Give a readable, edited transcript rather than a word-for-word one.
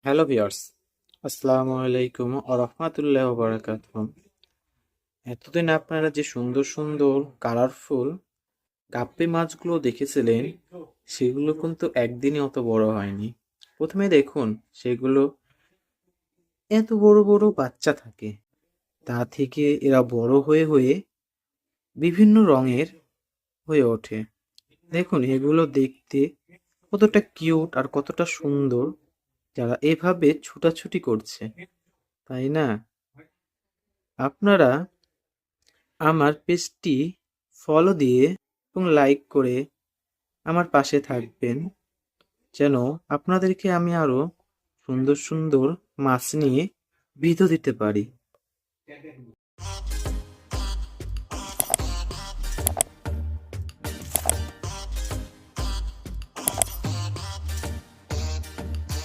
Hello viewers, আসসালামু আলাইকুম ওয়া রাহমাতুল্লাহি ওয়া বারাকাতুহু। এতদিন আপনারা যে সুন্দর সুন্দর কালারফুল গাপ্পি মাছগুলো দেখেছিলেন, সেগুলো কিন্তু একদিনই অত বড় হয়নি। প্রথমে দেখুন, সেগুলো এত বড় বড় বাচ্চা থাকে, তা থেকে এরা বড় হয়ে হয়ে বিভিন্ন রঙের হয়ে ওঠে। দেখুন এগুলো দেখতে কতটা কিউট আর কতটা সুন্দর, যারা এভাবে ছুটাছুটি করছে, তাই না? আপনারা আমার পেজটি ফলো দিয়ে এবং লাইক করে আমার পাশে থাকবেন, যেন আপনাদেরকে আমি আরো সুন্দর সুন্দর মাছ নিয়ে ভিডিও দিতে পারি।